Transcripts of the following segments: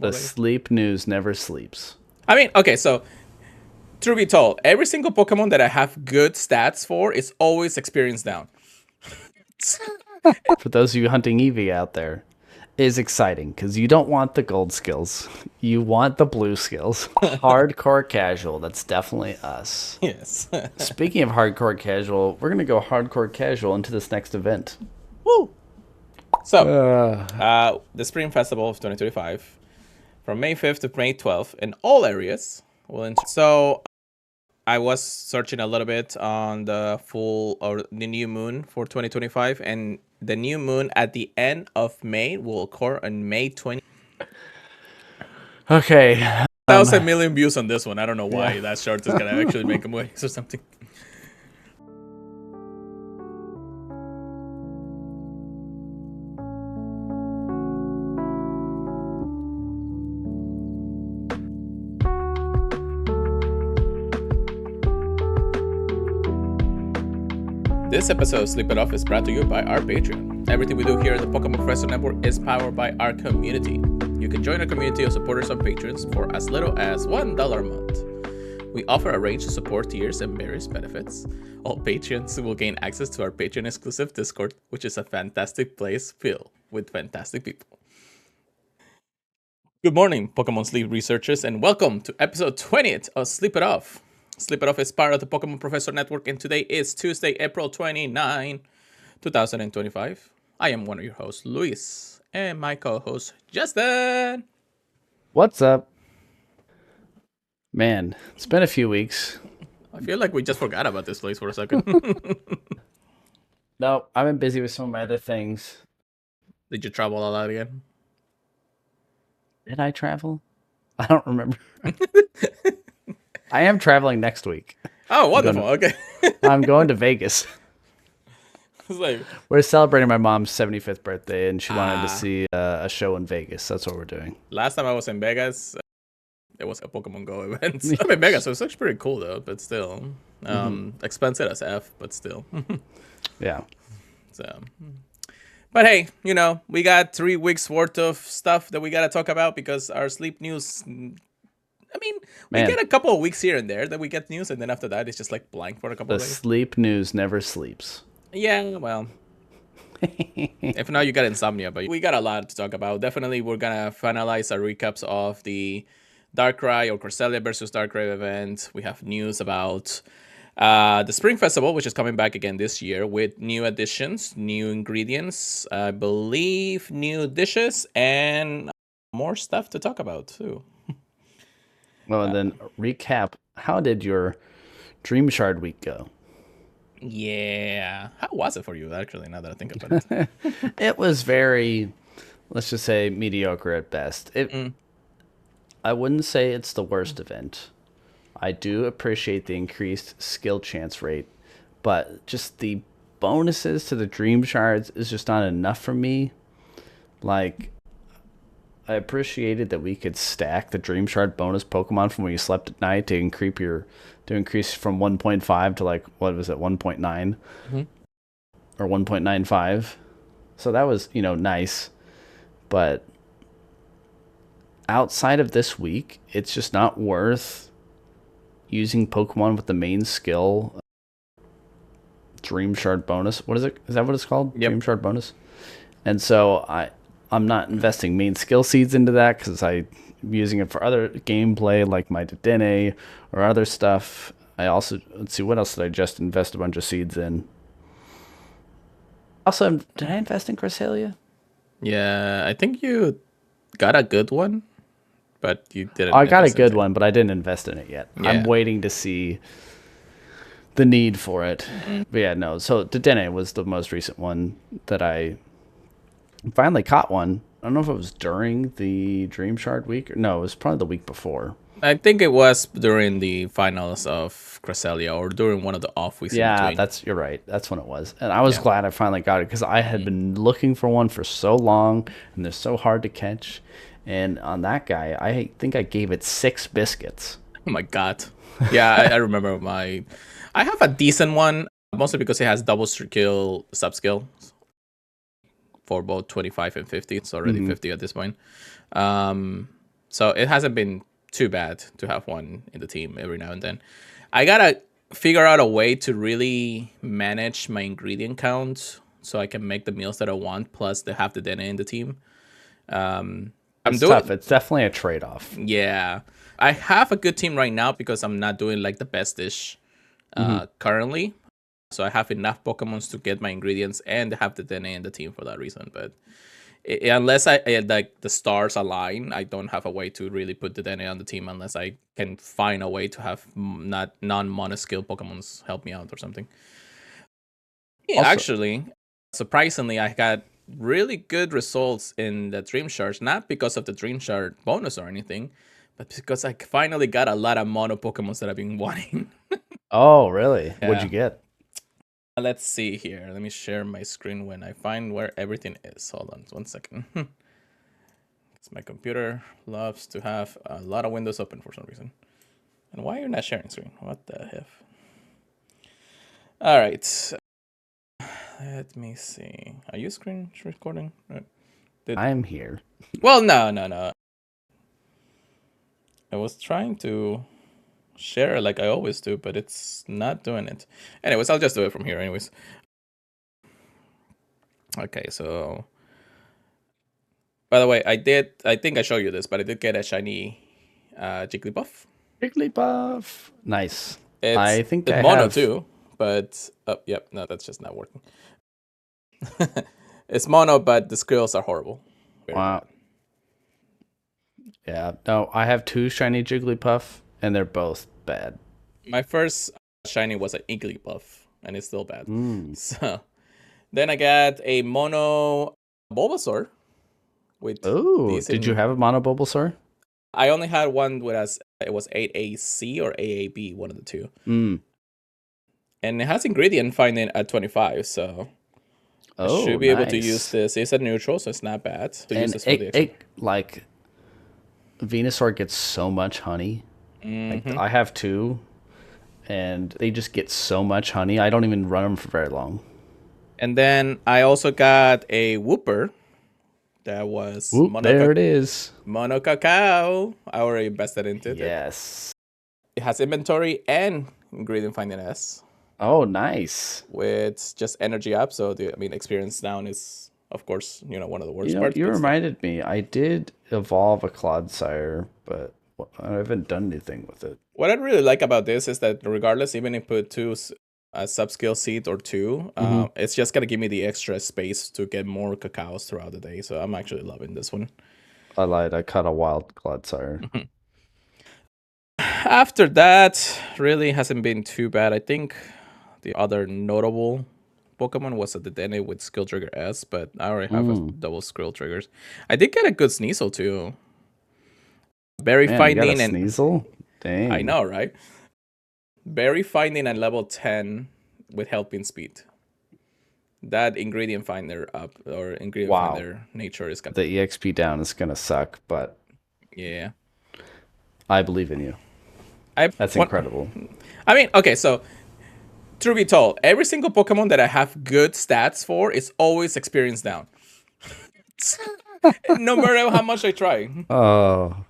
The sleep news never sleeps. I mean, okay, so truth be told, every single Pokemon that I have good stats for is always experience down. For those of you hunting Eevee out there, is exciting because you don't want the gold skills. You want the blue skills. Hardcore casual, that's definitely us. Yes. Speaking of hardcore casual, we're going to go hardcore casual into this next event. Woo! So, the Spring Festival of 2025, from May 5th to May 12th, in all areas. So, I was searching a little bit on the new moon for 2025, and the new moon at the end of May will occur on May 20th. Okay. 1,000 million views on this one. I don't know why that short is gonna actually make them waves or something. This episode of Sleep It Off is brought to you by our Patreon. Everything we do here at the Pokémon Professor Network is powered by our community. You can join our community of supporters and patrons for as little as $1 a month. We offer a range of support tiers and various benefits. All patrons will gain access to our Patreon exclusive Discord, which is a fantastic place filled with fantastic people. Good morning, Pokémon Sleep researchers, and welcome to episode 20th of Sleep It Off. Sleep It Off is part of the Pokémon Professor Network, and today is Tuesday, April 29, 2025. I am one of your hosts, Luis, and my co-host, Justin. What's up? Man, it's been a few weeks. I feel like we just forgot about this place for a second. No, I've been busy with some of my other things. Did you travel a lot again? Did I travel? I don't remember. I am traveling next week. Oh, wonderful. Okay. I'm going to Vegas. Like, we're celebrating my mom's 75th birthday, and she wanted to see a show in Vegas. That's what we're doing. Last time I was in Vegas, it was a Pokemon Go event. I'm in Vegas, so it's actually pretty cool, though, but still. Expensive as F, but still. Yeah. So, but hey, you know, we got 3 weeks worth of stuff that we got to talk about because our sleep news... I mean, we get a couple of weeks here and there that we get news, and then after that, it's just like blank for a couple of days. The sleep news never sleeps. Yeah, well, if not, you got insomnia, but we got a lot to talk about. Definitely, we're going to finalize our recaps of the Darkrai or Cresselia versus Darkrai event. We have news about the Spring Festival, which is coming back again this year with new additions, new ingredients, I believe new dishes, and more stuff to talk about, too. Well, and then recap, how did your Dream Shard week go? Yeah. How was it for you, actually, now that I think about it? It was very, let's just say, mediocre at best. I wouldn't say it's the worst event. I do appreciate the increased skill chance rate, but just the bonuses to the Dream Shards is just not enough for me. Like, I appreciated that we could stack the Dream Shard bonus Pokemon from when you slept at night to increase from 1.5 to like, what was it, 1.9 or 1.95. So that was, nice. But outside of this week, it's just not worth using Pokemon with the main skill Dream Shard bonus. What is it? Is that what it's called? Yep. Dream Shard bonus. And so I'm not investing main skill seeds into that because I'm using it for other gameplay like my Dedenne or other stuff. I also, let's see, what else did I just invest a bunch of seeds in? Also, did I invest in Cresselia? Yeah, I think you got a good one, but you didn't. I got a good one, but I didn't invest in it yet. Yeah. I'm waiting to see the need for it. But yeah, no. So Dedenne was the most recent one that I finally caught one. I don't know if it was during the Dream Shard week. No, it was probably the week before. I think it was during the finals of Cresselia or during one of the off weeks. Yeah, you're right. That's when it was. And I was glad I finally got it because I had been looking for one for so long and they're so hard to catch. And on that guy, I think I gave it 6 biscuits. Oh my God. Yeah, I remember I have a decent one, mostly because it has double skill, sub-skill. For both 25 and 50. It's already 50 at this point. So it hasn't been too bad to have one in the team every now and then. I gotta figure out a way to really manage my ingredient count so I can make the meals that I want, plus they have the DNA in the team. I'm It's doing, tough. It's definitely a trade-off. yeah. I have a good team right now because I'm not doing like the best dish currently. So I have enough Pokemons to get my ingredients and have the DNA in the team for that reason. But unless I like the stars align, I don't have a way to really put the DNA on the team unless I can find a way to have not non-mono skill Pokemons help me out or something. Yeah, Also- actually, surprisingly, I got really good results in the Dream Shards, not because of the Dream Shard bonus or anything, but because I finally got a lot of mono Pokemons that I've been wanting. Oh, really? What'd Yeah. you get? Let's see here. Let me share my screen when I find where everything is. Hold on 1 second. Because my computer loves to have a lot of windows open for some reason. And why are you not sharing screen? What the heck? All right. Let me see. Are you screen recording? I'm here. Well, no. I was trying to share like I always do, but it's not doing it. Anyways, I'll just do it from here anyways. Okay, so by the way, I think I showed you this, but I did get a shiny Jigglypuff. Jigglypuff. Nice. It's I think I mono have too, but yep, no, that's just not working. It's mono, but the skills are horrible. Very Wow. bad. Yeah. No, I have 2 shiny Jigglypuff, and they're both bad. My first shiny was an Igglybuff, and it's still bad. Mm. So then I got a mono Bulbasaur. With Oh, did you have a mono Bulbasaur? I only had one with it was 8AC or AAB, one of the two. Mm. And it has ingredient finding at 25, so I should be able to use this. It's a neutral, so it's not bad to use this for the extra. Like Venusaur gets so much honey. Like I have 2, and they just get so much honey. I don't even run them for very long. And then I also got a Wooper. That was there it is. Mono Cacao. I already invested into it. Yes. It has inventory and ingredient finding S. Oh, nice. With just energy up. So experience down is of course, one of the worst parts. You reminded me. I did evolve a Clodsire, but I haven't done anything with it. What I really like about this is that regardless, even if you put 2 a sub-skill seed or 2, it's just gonna give me the extra space to get more cacaos throughout the day. So I'm actually loving this one. I lied. I caught a wild Clodsire. After that, really hasn't been too bad. I think the other notable Pokemon was a Dedenne with skill trigger S, but I already have a double skill triggers. I did get a good Sneasel too. Berry finding and Sneasel? Dang. I know, right? Berry finding at level 10 with helping speed. That ingredient finder up or ingredient finder nature is gonna. The EXP down is gonna suck, but yeah, I believe in you. That's incredible. I mean, okay, so truth be told, every single Pokemon that I have good stats for is always experience down. No matter how much I try. Oh.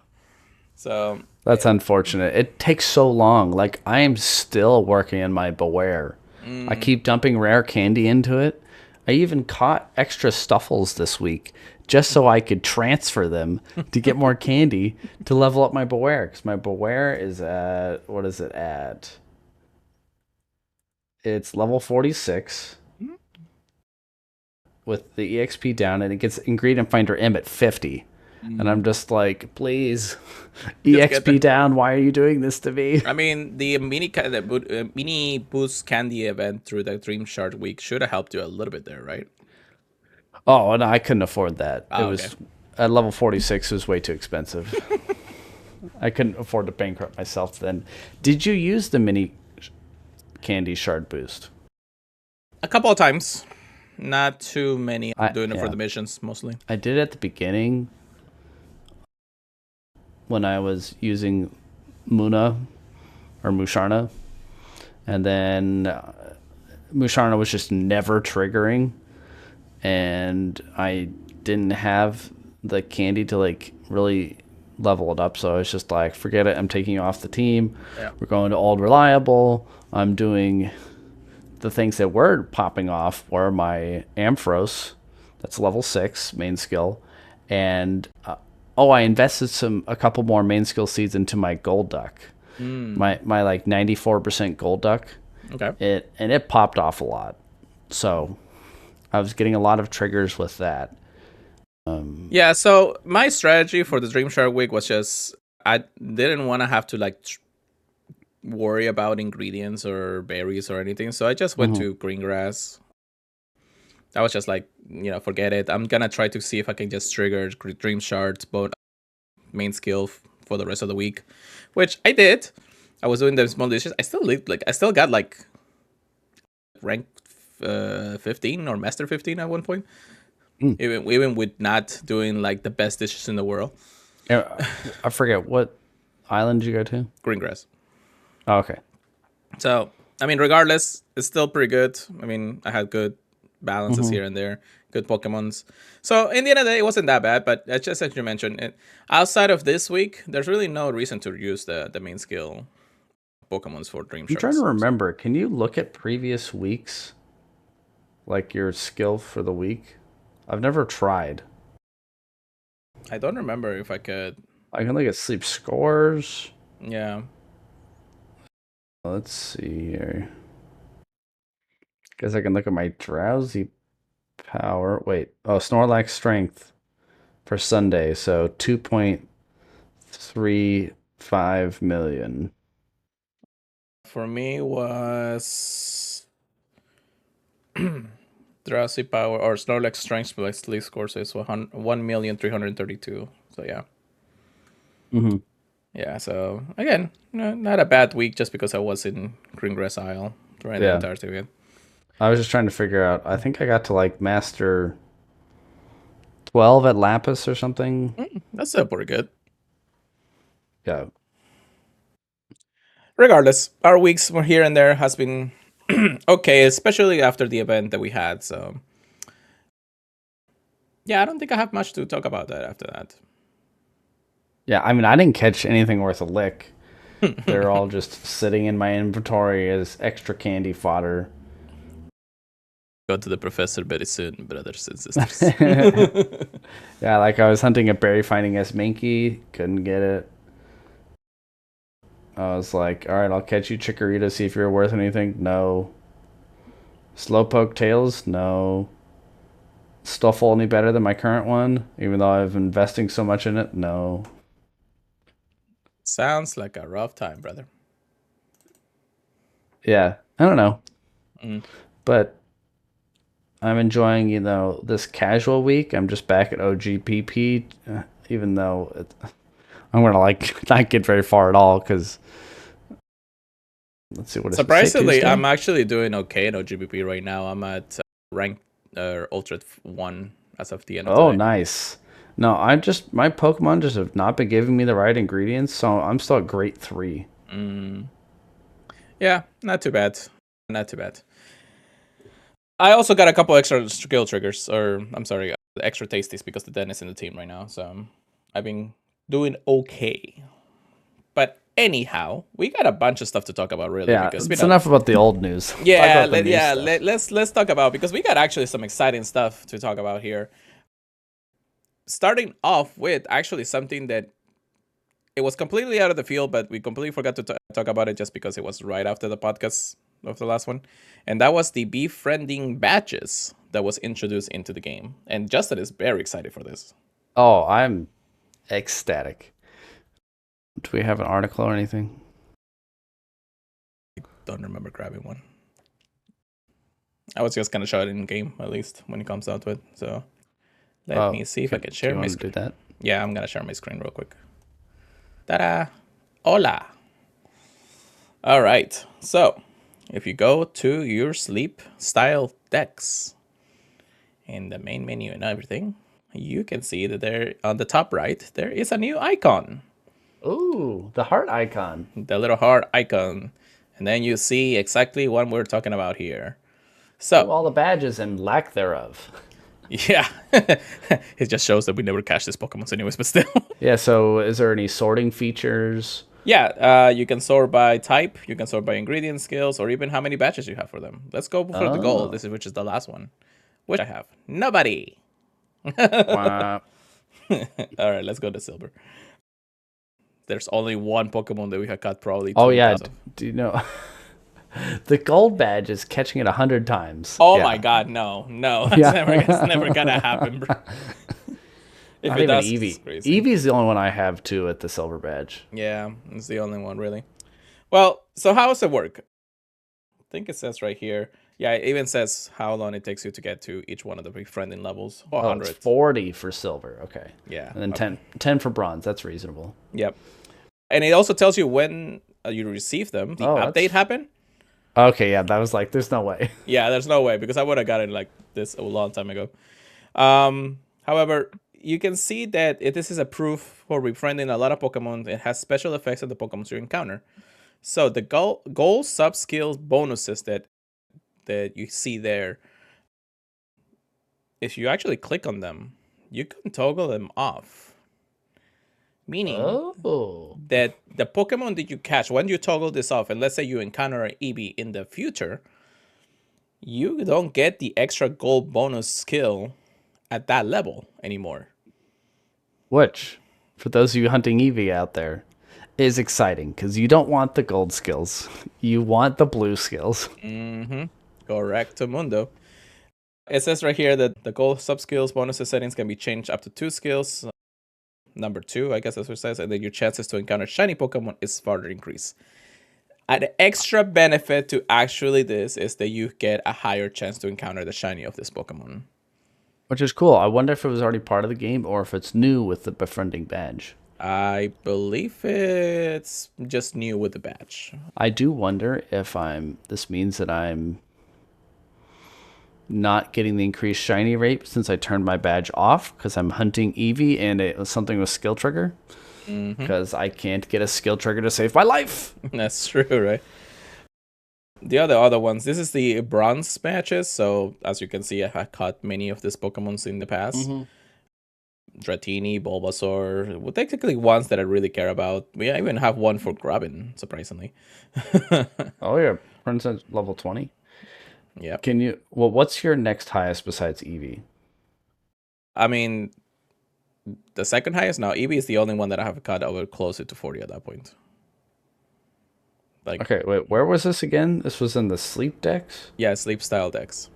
So that's unfortunate. It takes so long. Like I am still working on my Beware. I keep dumping rare candy into it. I even caught extra Stuffles this week just so I could transfer them to get more candy to level up my Beware. Because my Beware is at, what is it at? It's level 46 with the EXP down, and it gets Ingredient Finder M at 50. And I'm just like, please, EXP down. Why are you doing this to me? I mean, the mini boost candy event through the Dream Shard week should have helped you a little bit there, right? Oh, no, I couldn't afford that. It was at level 46. It was way too expensive. I couldn't afford to bankrupt myself then. Did you use the mini candy shard boost? A couple of times, not too many. I'm doing it for the missions mostly. I did at the beginning. When I was using Muna or Musharna, and then Musharna was just never triggering, and I didn't have the candy to like really level it up. So it's just like, forget it. I'm taking you off the team. Yeah. We're going to old reliable. I'm doing the things that were popping off were my Ampharos. That's level 6 main skill. And I invested a couple more main skill seeds into my Golduck. My like 94% Golduck. Okay. It popped off a lot. So I was getting a lot of triggers with that. Yeah, so my strategy for the Dreamshark week was just I didn't want to have to like worry about ingredients or berries or anything, so I just went to green grass. I was just like, forget it. I'm gonna try to see if I can just trigger Dreamshark's main skill for the rest of the week, which I did. I was doing the small dishes. I still got like rank 15 or master 15 at one point. Even with not doing like the best dishes in the world. I forget, what island did you go to? Greengrass. Oh, okay. So, I mean, regardless, it's still pretty good. I mean, I had good balances here and there, good Pokemons. So, in the end of the day, it wasn't that bad, but just as you mentioned, outside of this week, there's really no reason to use the main skill Pokemons for Dream I'm trying to remember. Can you look at previous weeks? Like your skill for the week? I've never tried. I don't remember if I could. I can look at sleep scores. Yeah. Let's see here. Guess I can look at my drowsy power. Wait. Oh, Snorlax strength for Sunday. So 2.35 million. For me was Drowsy Power or Snorlax Strength by Sleep Score, so it's 1,332,000. So yeah. Yeah, so again, not a bad week just because I was in Greengrass Isle during the entire weekend. I was just trying to figure out. I think I got to like master 12 at Lapis or something. That's still pretty good. Yeah. Regardless, our weeks were here and there has been okay, especially after the event that we had. So yeah, I don't think I have much to talk about that after that. Yeah, I mean, I didn't catch anything worth a lick. They're all just sitting in my inventory as extra candy fodder. Go to the professor very soon, brothers and sisters. Yeah, like I was hunting a berry finding Esminky, couldn't get it. I was like, all right, I'll catch you Chikorita, see if you're worth anything. No. Slowpoke Tails? No. Stuffle any better than my current one, even though I've investing so much in it? No. Sounds like a rough time, brother. Yeah, I don't know. But I'm enjoying, this casual week. I'm just back at OGPP, even though I'm going to not get very far at all because let's see what surprisingly, I'm actually doing okay in OGPP right now. I'm at rank Ultra 1 as of the end of today. Oh, nice. No, my Pokemon just have not been giving me the right ingredients, so I'm still at grade 3. Yeah, not too bad. Not too bad. I also got a couple extra skill triggers, or I'm sorry, extra tasties because the den is in the team right now. So I've been doing okay. But anyhow, we got a bunch of stuff to talk about, really. Yeah, because it's enough about the old news. Yeah, let's talk about, because we got actually some exciting stuff to talk about here. Starting off with actually something that it was completely out of the field, but we completely forgot to talk about it just because it was right after the podcast of the last one. And that was the Befriending Badges that was introduced into the game. And Justin is very excited for this. Oh, I'm ecstatic. Do we have an article or anything? I don't remember grabbing one. I was just going to show it in game, at least, when it comes out to it. So let me see if I can share my screen. Do that? Yeah, I'm going to share my screen real quick. Ta-da! Hola! All right. So if you go to your sleep style decks in the main menu and everything, you can see that there on the top right, there is a new icon. Ooh, the heart icon. The little heart icon. And then you see exactly what we're talking about here. So all the badges and lack thereof. Yeah. It just shows that we never catch these Pokemons anyways, but still. Yeah, so is there any sorting features? Yeah, you can sort by type, you can sort by ingredient skills, or even how many batches you have for them. Let's go for the gold, which is the last one. Which I have. Nobody. Wow. All right, let's go to silver. There's only one Pokemon that we have caught probably. Oh yeah, do you know the gold badge is catching it 100 times? Oh my god, no, it's never gonna happen, bro. If not even Eevee. Eevee's the only one I have too at the silver badge. Yeah, it's the only one really. Well, so how does it work? I think it says right here. Yeah, it even says how long it takes you to get to each one of the befriending levels. 100. It's 40 for silver. Okay. Yeah. And then 10 for bronze. That's reasonable. Yep. And it also tells you when you receive them. The update happened. Okay, yeah, that was like, there's no way. Yeah, there's no way, because I would have gotten like this a long time ago. However, you can see that this is a proof for befriending a lot of Pokemon. It has special effects on the Pokemon you encounter. So the goal sub-skill bonuses that you see there, if you actually click on them, you can toggle them off. Meaning that the Pokemon that you catch, when you toggle this off, and let's say you encounter an Eevee in the future, you don't get the extra gold bonus skill at that level anymore. Which, for those of you hunting Eevee out there, is exciting, because you don't want the gold skills. You want the blue skills. Mm-hmm. Correcto mundo. It says right here that the gold sub-skills bonuses settings can be changed up to 2 skills. Number 2, I guess that's what it says. And then your chances to encounter shiny Pokemon is further increased. An extra benefit to actually this is that you get a higher chance to encounter the shiny of this Pokemon. Which is cool. I wonder if it was already part of the game or if it's new with the befriending badge. I believe it's just new with the badge. I do wonder if this means that I'm not getting the increased shiny rate since I turned my badge off because I'm hunting Eevee and it was something with skill trigger. Because I can't get a skill trigger to save my life. That's true, right? The other ones, this is the bronze matches. So as you can see, I have caught many of these Pokemons in the past. Dratini, Bulbasaur, well, technically ones that I really care about. We even have one for Grubbin, surprisingly. Oh yeah, Princess level 20. Yeah. What's your next highest besides Eevee? I mean, the second highest now. Eevee is the only one that I have caught over closer to 40 at that point. Like, okay, wait, where was this again? This was in the Sleep decks? Yeah, Sleep style decks.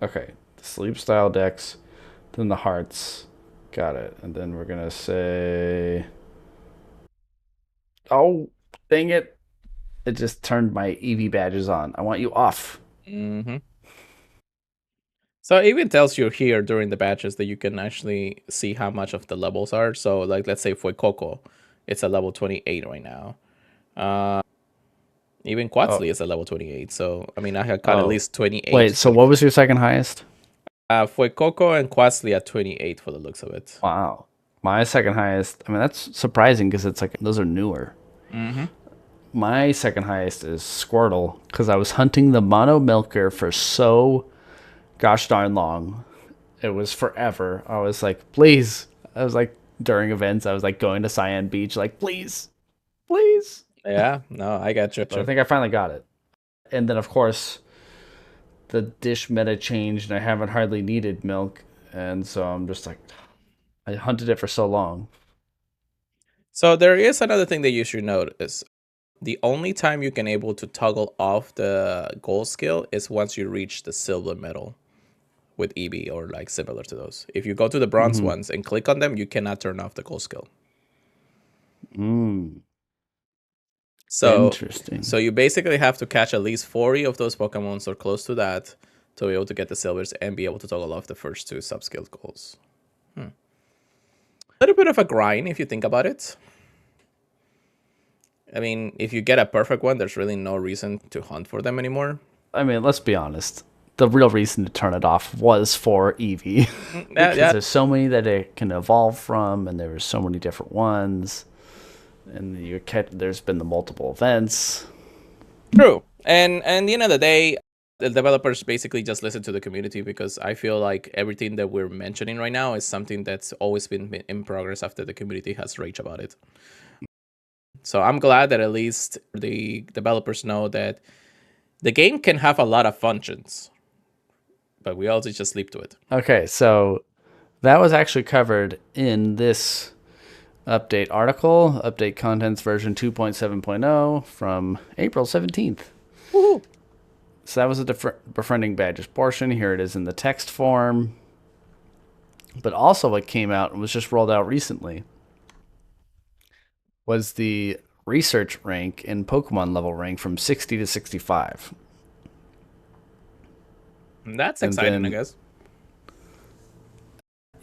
Okay, the Sleep style decks, then the Hearts. Got it. And then we're going to say... Oh, dang it. It just turned my Eevee badges on. I want you off. So it even tells you here during the badges that you can actually see how much of the levels are. So like, let's say for Coco, it's a level 28 right now. Even Quaxley is a level 28. So, I mean, I have caught at least 28. Wait, so what was your second highest? Fuecoco and Quaxley at 28 for the looks of it. Wow. My second highest, I mean, that's surprising because it's like, those are newer. My second highest is Squirtle because I was hunting the Mono Milker for so gosh darn long. It was forever. I was like, please. I was like, during events, I was like going to Cyan Beach, like, please. Yeah, no, I got you. But I think I finally got it. And then, of course, the dish meta changed and I haven't hardly needed milk. And so I'm just like, I hunted it for so long. So there is another thing that you should notice. The only time you can able to toggle off the gold skill is once you reach the silver medal with Eevee or like similar to those. If you go to the bronze ones and click on them, you cannot turn off the gold skill. So interesting. So you basically have to catch at least 40 of those Pokemons or close to that to be able to get the silvers and be able to toggle off the first 2 sub-skill goals. A little bit of a grind if you think about it. I mean, if you get a perfect one, there's really no reason to hunt for them anymore. I mean, let's be honest. The real reason to turn it off was for Eevee. Because there's so many that it can evolve from, and there were so many different ones. And there's been the multiple events. True. And at the end of the day, The developers basically just listen to the community, because I feel like everything that we're mentioning right now is something that's always been in progress after the community has raged about it. So I'm glad that at least the developers know that the game can have a lot of functions, but we also just sleep to it. Okay, so that was actually covered in this update article, update contents version 2.7.0 from April 17th. Woohoo! So that was a Befriending Badges portion. Here it is in the text form. But also what came out and was just rolled out recently was the research rank and Pokemon level rank from 60 to 65. That's exciting, I guess.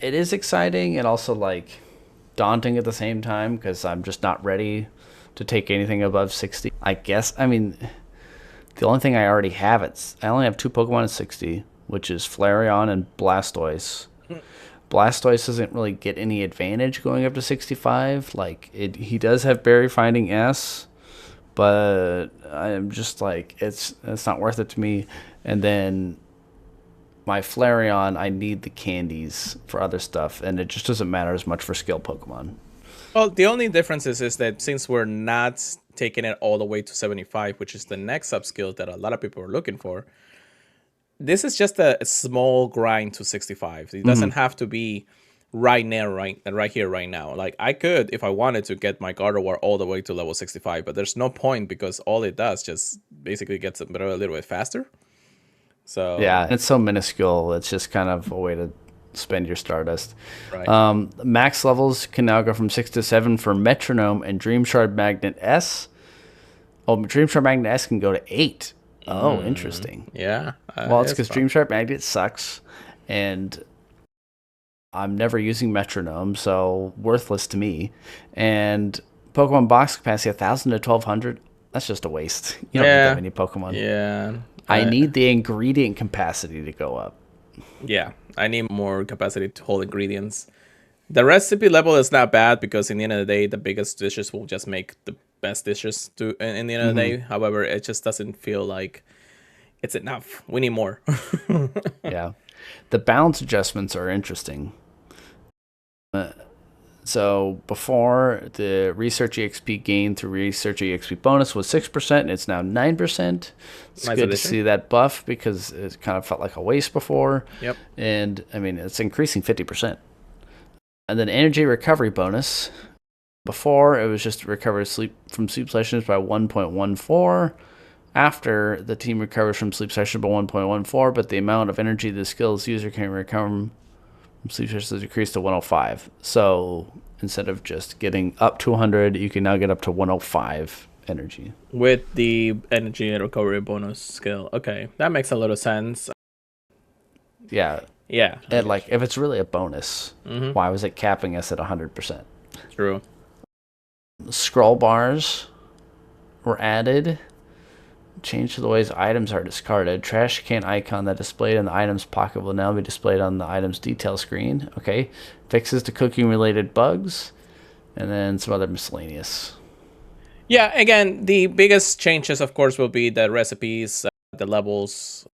It is exciting and also like daunting at the same time, because I'm just not ready to take anything above 60. I guess, I mean, the only thing I already have, I only have 2 Pokemon at 60, which is Flareon and Blastoise. Blastoise doesn't really get any advantage going up to 65. Like, he does have Berry Finding S, but I'm just like, it's not worth it to me. And then my Flareon, I need the candies for other stuff, and it just doesn't matter as much for skill Pokemon. Well, the only difference is that since we're not taking it all the way to 75, which is the next sub-skill that a lot of people are looking for, this is just a small grind to 65. It doesn't have to be right here, right now. Like, I could, if I wanted to, get my Gardevoir all the way to level 65, but there's no point, because all it does just basically gets a little bit faster. So yeah, it's so minuscule. It's just kind of a way to spend your Stardust. Right. Max levels can now go from 6 to 7 for Metronome and Dream Shard Magnet S. Oh, Dream Shard Magnet S can go to 8. Oh, interesting. Yeah. Well, it's because Dream Shard Magnet sucks, and I'm never using Metronome, so worthless to me. And Pokemon box capacity 1,000 to 1,200. That's just a waste. You don't need that many Pokemon. Yeah. I need the ingredient capacity to go up. Yeah, I need more capacity to hold ingredients. The recipe level is not bad, because in the end of the day, the biggest dishes will just make the best dishes in the end of the day. However, it just doesn't feel like it's enough. We need more. Yeah. The balance adjustments are interesting. So before, the Research EXP gain through Research EXP bonus was 6%, and it's now 9%. It's Nice good addition. to see that buff, because it kind of felt like a waste before. Yep. And, I mean, it's increasing 50%. And then energy recovery bonus. Before, it was just recover from sleep sessions by 1.14. After, the team recovers from sleep session by 1.14, but the amount of energy the skill's user can recover from sleep sessions is decreased to 105. So instead of just getting up to 100, you can now get up to 105 energy. With the energy and recovery bonus skill. Okay, that makes a little sense. Yeah. Yeah. And like, if it's really a bonus, why was it capping us at 100%? True. Scroll bars were added. Change to the ways items are discarded. Trash can icon that displayed in the item's pocket will now be displayed on the item's detail screen. Okay. Fixes to cooking related bugs. And then some other miscellaneous. Yeah, again, the biggest changes, of course, will be the recipes, the levels,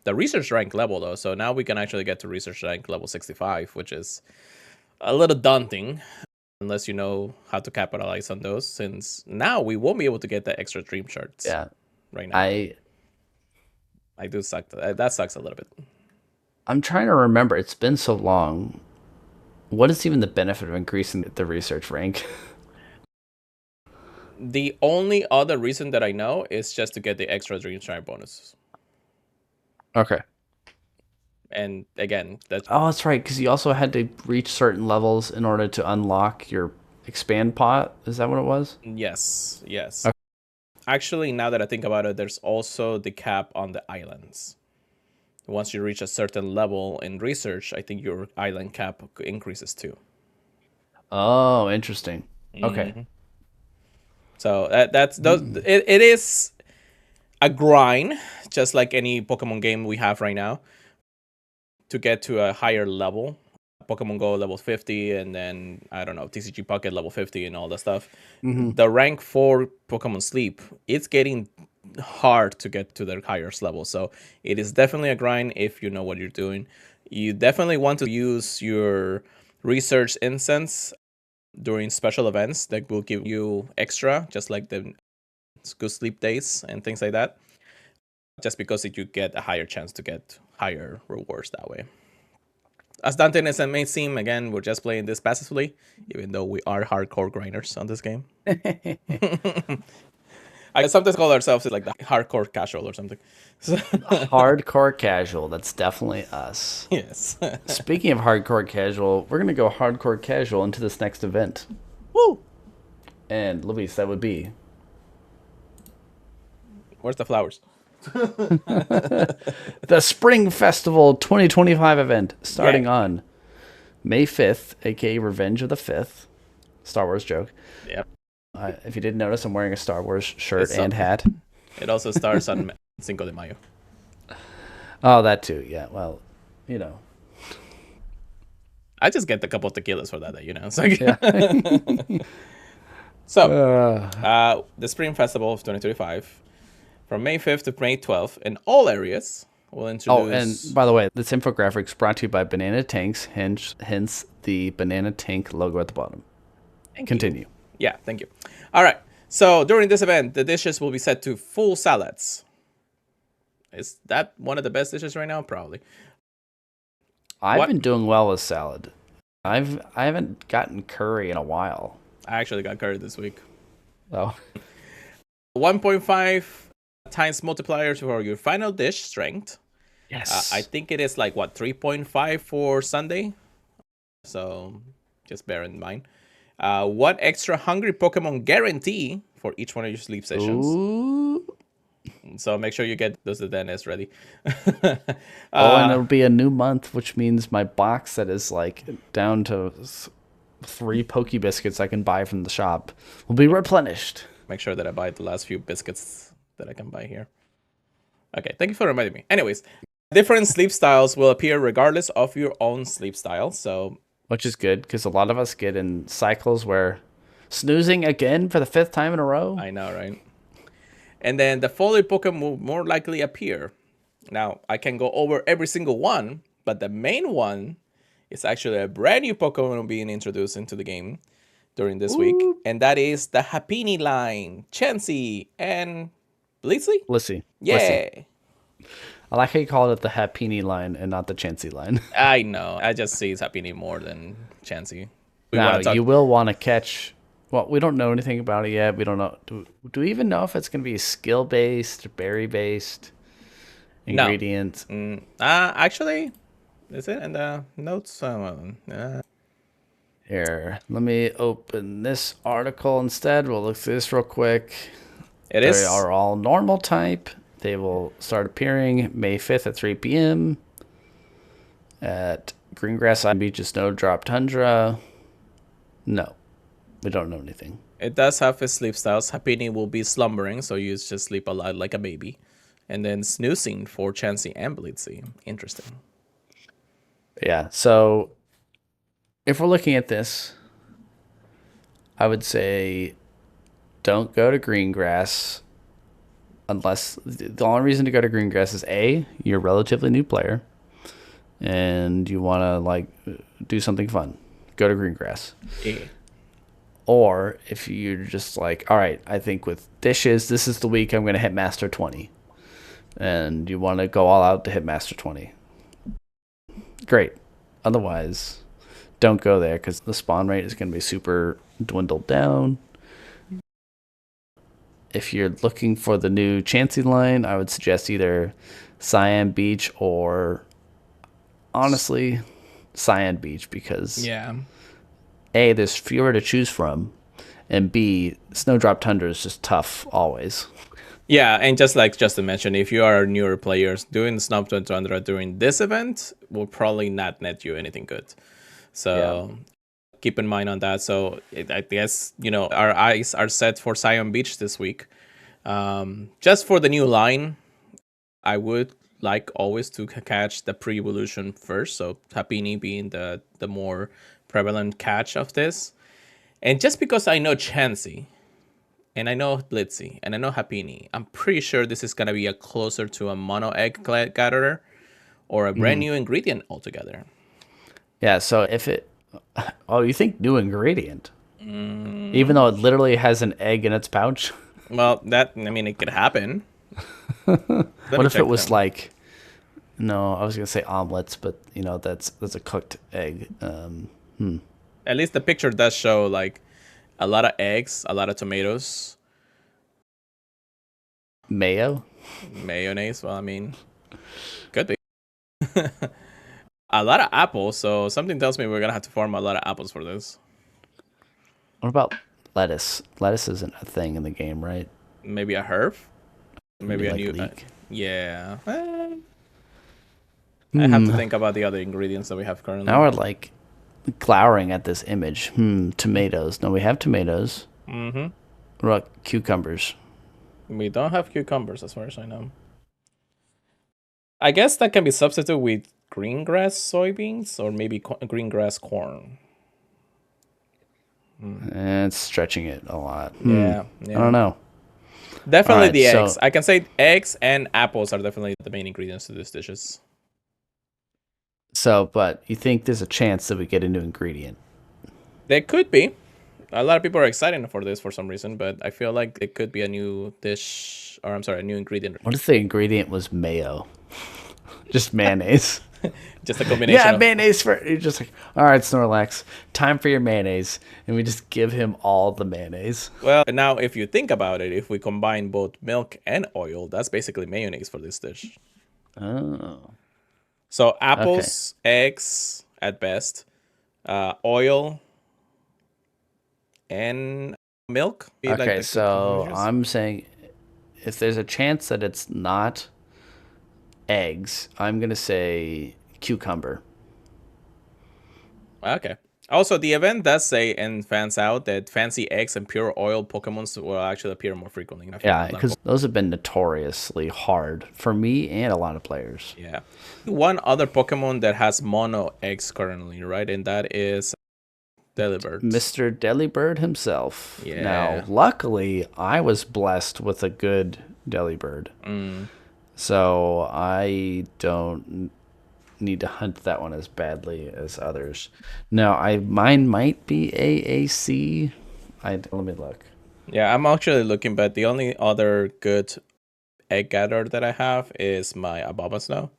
the research rank level, though. So now we can actually get to research rank level 65, which is a little daunting, unless you know how to capitalize on those, since now we won't be able to get the extra dream shards. Yeah. Right now. I do suck. That sucks a little bit. I'm trying to remember. It's been so long. What is even the benefit of increasing the research rank? The only other reason that I know is just to get the extra dream shard bonuses. Okay. And again, that's right, because you also had to reach certain levels in order to unlock your expand pot. Is that what it was? Yes. Okay. Actually, now that I think about it, there's also the cap on the islands. Once you reach a certain level in research, I think your island cap increases too. Oh, interesting. Okay. So that's those. It is a grind, just like any Pokemon game we have right now, to get to a higher level. Pokemon Go level 50, and then, I don't know, TCG Pocket level 50 and all that stuff. The rank for Pokemon Sleep, it's getting hard to get to their highest level. So it is definitely a grind if you know what you're doing. You definitely want to use your research incense during special events that will give you extra, just like the good sleep days and things like that, just because you get a higher chance to get higher rewards that way. As daunting as it may seem, again, we're just playing this passively, even though we are hardcore grinders on this game. I sometimes call ourselves like the hardcore casual or something. Hardcore casual. That's definitely us. Yes. Speaking of hardcore casual, we're going to go hardcore casual into this next event. Woo! And Luis, that would be... Where's the flowers? The Spring Festival 2025 event starting on May 5th, aka Revenge of the 5th. Star Wars joke. Yep. If you didn't notice, I'm wearing a Star Wars shirt and hat. It also starts on Cinco de Mayo. Oh, that too. Yeah, well, you know. I just get a couple of tequilas for that, you know. So, the Spring Festival of 2025, from May 5th to May 12th, in all areas, we'll introduce... Oh, and by the way, this infographic is brought to you by Banana Tanks, hence the Banana Tank logo at the bottom. Continue. Yeah, thank you. All right. So during this event, the dishes will be set to full salads. Is that one of the best dishes right now? Probably. I've been doing well with salad. I haven't gotten curry in a while. I actually got curry this week. Oh. 1.5 times multipliers for your final dish strength. Yes. I think it is like, 3.5 for Sunday? So just bear in mind. 1 extra hungry Pokemon guarantee for each one of your sleep sessions. Ooh. So make sure you get those DNS ready. And it'll be a new month, which means my box set is like down to 3 Poke Biscuits I can buy from the shop will be replenished. Make sure that I buy the last few biscuits that I can buy here. Okay, thank you for reminding me. Anyways, different sleep styles will appear regardless of your own sleep style. So, which is good because a lot of us get in cycles where snoozing again for the 5th time in a row. I know, right? And then the following Pokemon will more likely appear. Now, I can go over every single one, but the main one is actually a brand new Pokemon being introduced into the game during this week. And that is the Happiny line, Chansey, and Blissey? Blissey. Yay! I like how you call it the Happiny line and not the Chansey line. I know. I just see Happiny more than Chansey. You will want to catch... Well, we don't know anything about it yet. We don't know. Do we even know if it's going to be skill-based or berry-based ingredients? No. Actually, is it in the notes? Here, let me open this article instead. We'll look through this real quick. They are all normal type. They will start appearing May 5th at 3 p.m. at Greengrass Island Beach, Snowdrop Tundra. No. We don't know anything. It does have his sleep styles. Happiny will be slumbering, so you just sleep a lot like a baby. And then snoozing for Chansey and Blissey. Interesting. Yeah, so if we're looking at this, I would say don't go to Greengrass unless the only reason to go to Greengrass is A, you're a relatively new player and you want to do something fun. Go to Greengrass. Yeah. Or if you're just like, all right, I think with dishes, this is the week I'm going to hit Master 20. And you want to go all out to hit Master 20. Great. Otherwise, don't go there because the spawn rate is going to be super dwindled down. If you're looking for the new Chansey line, I would suggest either Cyan Beach or, honestly, Cyan Beach because... Yeah. A, there's fewer to choose from, and B, Snowdrop Tundra is just tough always. Yeah, and just like Justin mentioned, if you are newer players, doing Snowdrop Tundra during this event will probably not net you anything good. So keep in mind on that. So I guess, our eyes are set for Cyan Beach this week. Just for the new line, I would like always to catch the pre-evolution first. So Happiny being the more prevalent catch of this. And just because I know Chansey, and I know Blitzy, and I know Happini. I'm pretty sure this is gonna be a closer to a mono egg gatherer or a brand new ingredient altogether. Yeah, so if it... Oh, you think new ingredient? Even though it literally has an egg in its pouch? Well, it could happen. What if it was like... No, I was going to say omelets, but, that's a cooked egg. At least the picture does show, like, a lot of eggs, a lot of tomatoes. Mayo? Mayonnaise, well, could be. A lot of apples, so something tells me we're going to have to farm a lot of apples for this. What about lettuce? Lettuce isn't a thing in the game, right? Maybe a herb? Maybe a like new... leek? Yeah. I have to think about the other ingredients that we have currently. Now we're like glowering at this image. Tomatoes. No, we have tomatoes. Mm-hmm. What about cucumbers? We don't have cucumbers as far as I know. I guess that can be substituted with green grass soybeans or maybe green grass corn. It's stretching it a lot. Yeah. I don't know. Definitely Alright, the eggs. I can say eggs and apples are definitely the main ingredients to these dishes. So, but you think there's a chance that we get a new ingredient? There could be. A lot of people are excited for this for some reason, but I feel like it could be a new dish, or a new ingredient. What if the ingredient was mayo? Just mayonnaise. Just a combination. Yeah, mayonnaise for... You're just like, all right, Snorlax, time for your mayonnaise. And we just give him all the mayonnaise. Well, now if you think about it, if we combine both milk and oil, that's basically mayonnaise for this dish. Oh. So apples, eggs at best, oil, and milk. Okay, so I'm saying if there's a chance that it's not eggs, I'm going to say cucumber. Okay. Also, the event does say and fans out that fancy eggs and pure oil Pokemons will actually appear more frequently. Yeah, because those have been notoriously hard for me and a lot of players. Yeah. One other Pokemon that has mono eggs currently, right? And that is Delibird. Mr. Delibird himself. Yeah. Now, luckily, I was blessed with a good Delibird. So I don't need to hunt that one as badly as others. Now, mine might be AAC. Let me look. Yeah, I'm actually looking, but the only other good egg gatherer that I have is my Abomasnow.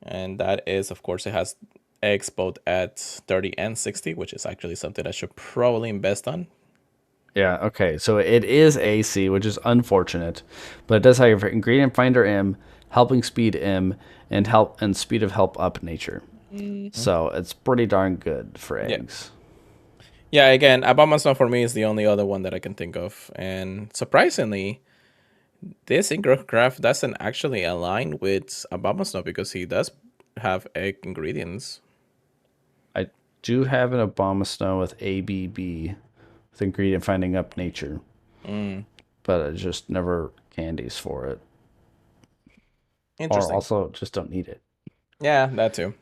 And that is, of course, it has eggs both at 30 and 60, which is actually something I should probably invest on. Yeah, okay. So it is AC, which is unfortunate, but it does have ingredient finder M, helping speed M, and speed of help up nature. So it's pretty darn good for eggs. Yeah, again, Abomasnow for me is the only other one that I can think of. And surprisingly, this graph doesn't actually align with Abomasnow because he does have egg ingredients. I do have an Abomasnow with ABB. With ingredient finding up nature. But I just never candies for it. Interesting. Or also just don't need it. Yeah, that too.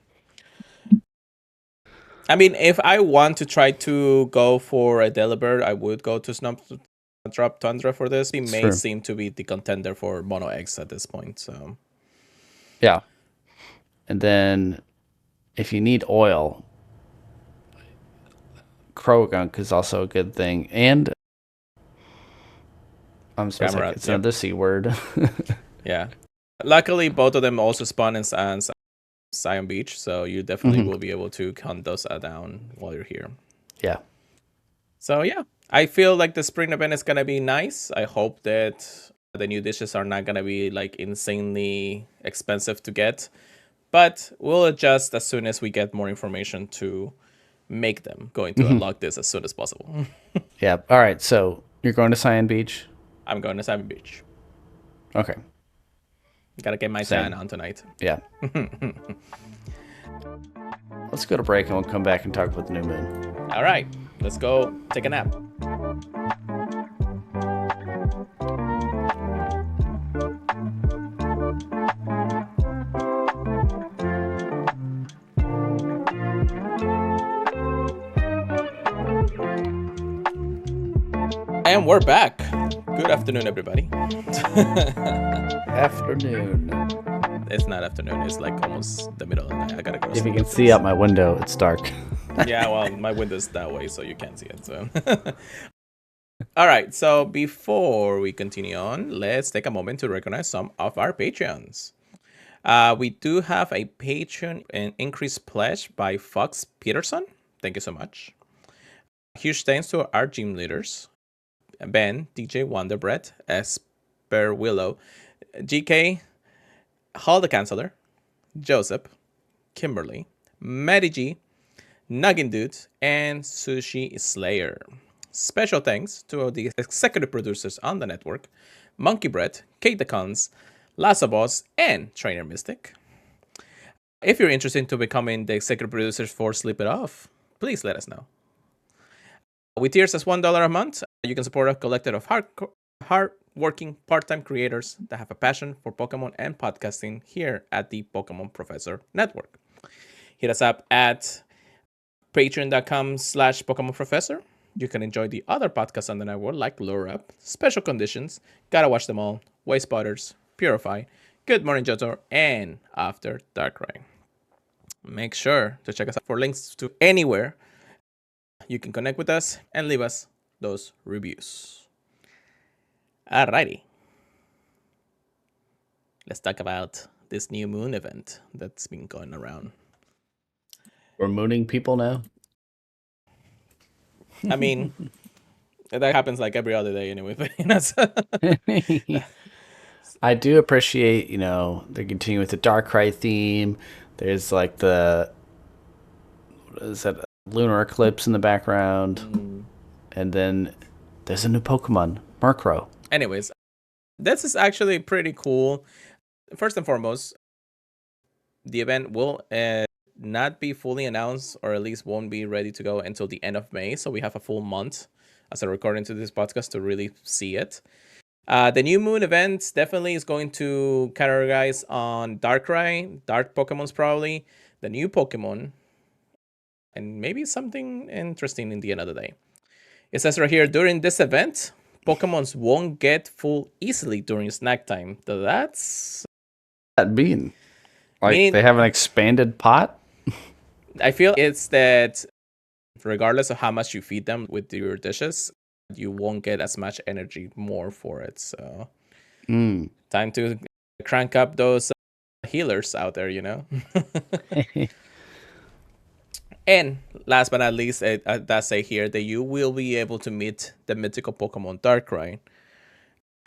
If I want to try to go for a Delibird, I would go to Snowdrop Tundra for this. He may seem to be the contender for mono eggs at this point. So, yeah. And then if you need oil, Krogunk is also a good thing. And I'm supposed to say it's another C word. Yeah. Luckily, both of them also spawn in Zion Beach, so you definitely will be able to hunt those down while you're here. Yeah. So, yeah. I feel like the spring event is going to be nice. I hope that the new dishes are not going to be like insanely expensive to get. But we'll adjust as soon as we get more information to make them. Going to unlock this as soon as possible. Yeah. All right. So you're going to Zion Beach? I'm going to Zion Beach. Okay. Gotta get my tan on tonight. Yeah. Let's go to break and we'll come back and talk about the new moon. All right. Let's go take a nap. And we're back. Good afternoon, everybody. Afternoon. It's not afternoon. It's like almost the middle of the night. I gotta go. If you can see out my window, it's dark. Yeah, well, my window's that way, so you can't see it. So, all right. So before we continue on, let's take a moment to recognize some of our Patreons. We do have a Patreon and increased pledge by Fox Peterson. Thank you so much. Huge thanks to our gym leaders: Ben, DJ Wonderbread, Esper Willow, GK, Hall the Counselor, Joseph, Kimberly, Maddie G, Nuggin Dude, and Sushi Slayer. Special thanks to the executive producers on the network: Monkey Bread, Kate the Cons, Lassa Boss, and Trainer Mystic. If you're interested in becoming the executive producers for Sleep It Off, please let us know. With tiers as $1 a month, you can support a collective of hard-working part-time creators that have a passion for Pokemon and podcasting here at the Pokemon Professor Network. Hit us up at patreon.com/Pokemon Professor. You can enjoy the other podcasts on the network like Lure Up, Special Conditions, Gotta Watch Them All, Way Spotters, Purify, Good Morning Johto, and After Darkrai. Make sure to check us out for links to anywhere you can connect with us and leave us those reviews. Alrighty. Let's talk about this new moon event that's been going around. We're mooning people now? I mean, that happens like every other day anyway. But, you know, I do appreciate, they continue with the Darkrai theme. There's like what is that, lunar eclipse in the background. And then there's a new Pokemon, Murkrow. Anyways, this is actually pretty cool. First and foremost, the event will not be fully announced, or at least won't be ready to go until the end of May. So we have a full month as a recording to this podcast to really see it. The new moon event definitely is going to categorize on Darkrai, Dark Pokemons probably, the new Pokemon, and maybe something interesting in the end of the day. It says right here, during this event, Pokemons won't get full easily during snack time. So that's... What does that mean? Like, they have an expanded pot? I feel it's that regardless of how much you feed them with your dishes, you won't get as much energy more for it. So time to crank up those healers out there, And last but not least, it does say here that you will be able to meet the mythical Pokemon Darkrai.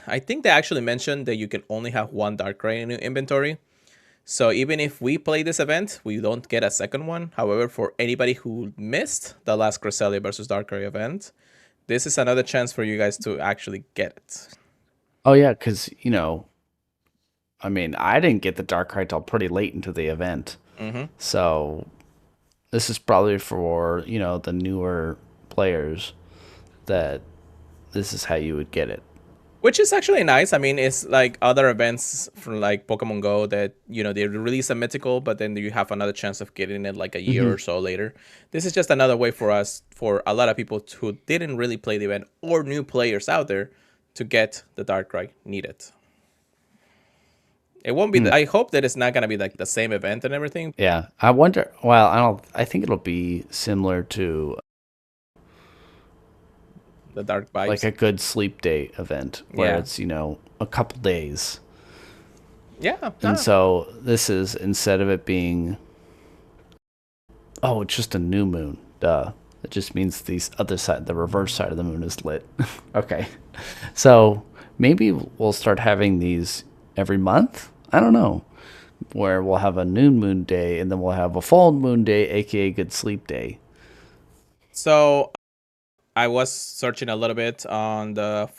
I think they actually mentioned that you can only have one Darkrai in your inventory. So even if we play this event, we don't get a second one. However, for anybody who missed the last Cresselia versus Darkrai event, this is another chance for you guys to actually get it. Oh, yeah, because, I didn't get the Darkrai till pretty late into the event. So this is probably for, the newer players that this is how you would get it. Which is actually nice. I mean, it's like other events from like Pokemon Go that, they release a mythical, but then you have another chance of getting it like a year or so later. This is just another way for a lot of people who didn't really play the event or new players out there to get the Darkrai needed. It won't be, I hope that it's not going to be like the same event and everything. Yeah. I wonder, I think it'll be similar to the Dark Vibes. Like a good sleep day event where it's, a couple days. Yeah. And so this is, instead of it being, it's just a new moon. Duh. It just means the reverse side of the moon is lit. Okay. So maybe we'll start having these every month. I don't know. Where we'll have a new moon day and then we'll have a full moon day, aka good sleep day. So I was searching a little bit on the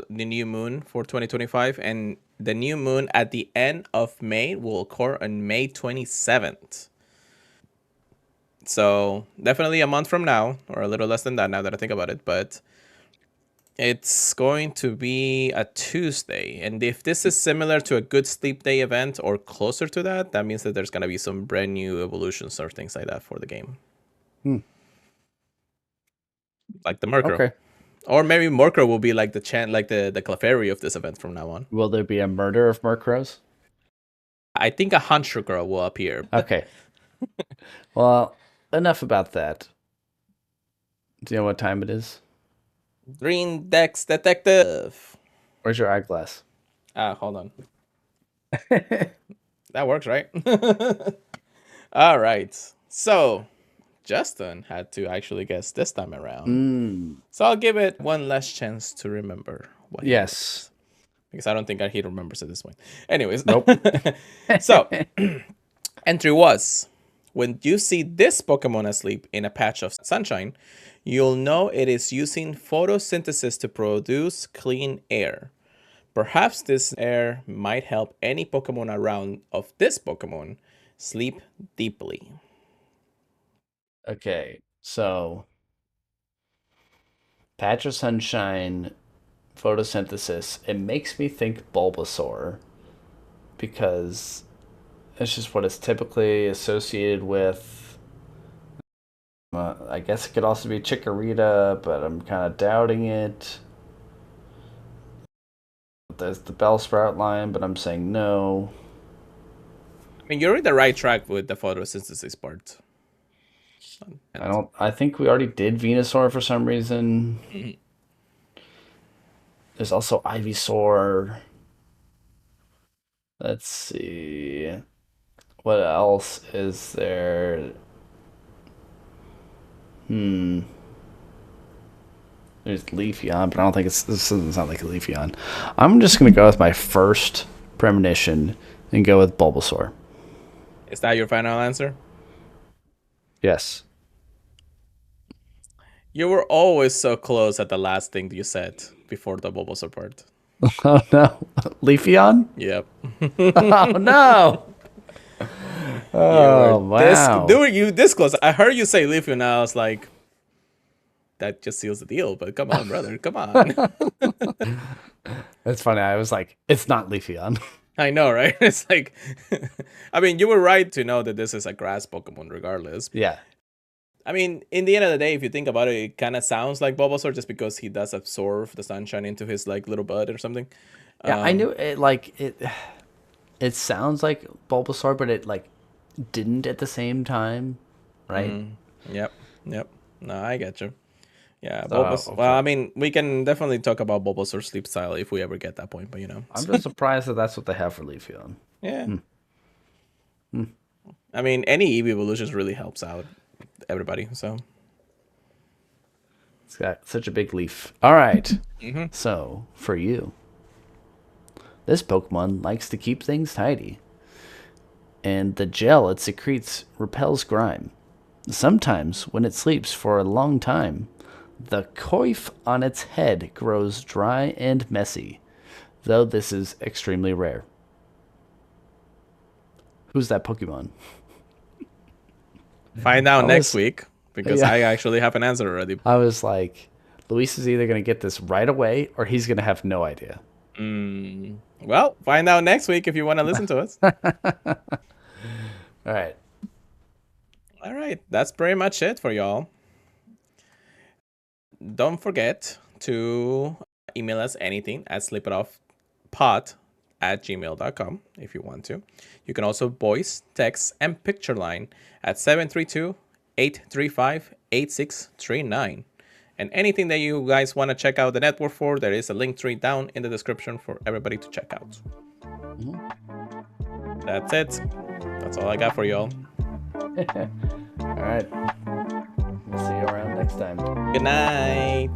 new moon for 2025, and the new moon at the end of May will occur on May 27th. So definitely a month from now, or a little less than that now that I think about it, but it's going to be a Tuesday. And if this is similar to a good sleep day event or closer to that, that means that there's going to be some brand new evolutions or things like that for the game. Like the Murkrow. Okay. Or maybe Murkrow will be like the Clefairy of this event from now on. Will there be a murder of Murkrows? I think a Hunter Girl will appear. Okay. Well, enough about that. Do you know what time it is? Green Dex Detective. Where's your eyeglass? Hold on. That works, right? All right. So, Justin had to actually guess this time around. So I'll give it one last chance to remember what he guessed. Because I don't think he remembers at this point. Anyways. Nope. So, entry was, when you see this Pokemon asleep in a patch of sunshine, you'll know it is using photosynthesis to produce clean air. Perhaps this air might help any Pokemon around of this Pokemon sleep deeply. Okay, so patch of sunshine, photosynthesis. It makes me think Bulbasaur because it's just what it's typically associated with. I guess it could also be Chikorita, but I'm kind of doubting it. There's the Bellsprout line, but I'm saying no. I mean, you're in the right track with the photosynthesis part. I think we already did Venusaur for some reason. There's also Ivysaur. Let's see. What else is there? There's Leafeon, but I don't think this doesn't sound like a Leafeon. I'm just gonna go with my first premonition and go with Bulbasaur. Is that your final answer? Yes. You were always so close at the last thing you said before the Bulbasaur part. Oh no, Leafeon? Yep. Oh no. Oh wow. You this close. I heard you say Leafeon, and I was like, that just seals the deal. But come on, brother, come on. That's funny. I was like, it's not Leafeon. I know, right? It's like, I mean, you were right to know that this is a grass Pokemon, regardless. Yeah. I mean, in the end of the day, if you think about it, it kind of sounds like Bulbasaur just because he does absorb the sunshine into his like little bud or something. Yeah, I knew it. Like it sounds like Bulbasaur, but it like didn't at the same time, right? Yep. No, I get you. Yeah, Bulbasaur. Well, I mean, we can definitely talk about Bulbasaur's sleep style if we ever get that point, but you know. I'm just surprised that that's what they have for Leafeon. Yeah. I mean, any Eevee evolutions really helps out everybody, so. It's got such a big leaf. All right. So, for you, this Pokemon likes to keep things tidy. And the gel it secretes repels grime. Sometimes, when it sleeps for a long time, the coif on its head grows dry and messy, though this is extremely rare. Who's that Pokemon? Find out next week, because I actually have an answer already. I was like, Luis is either going to get this right away or he's going to have no idea. Well, find out next week if you want to listen to us. All right. All right. That's pretty much it for y'all. Don't forget to email us anything at slipitoffpod@gmail.com if you want to. You can also voice, text, and picture line at 732-835-8639. And anything that you guys want to check out the network for, there is a link tree down in the description for everybody to check out. That's it. That's all I got for y'all. All right. We'll see you around next time. Good night.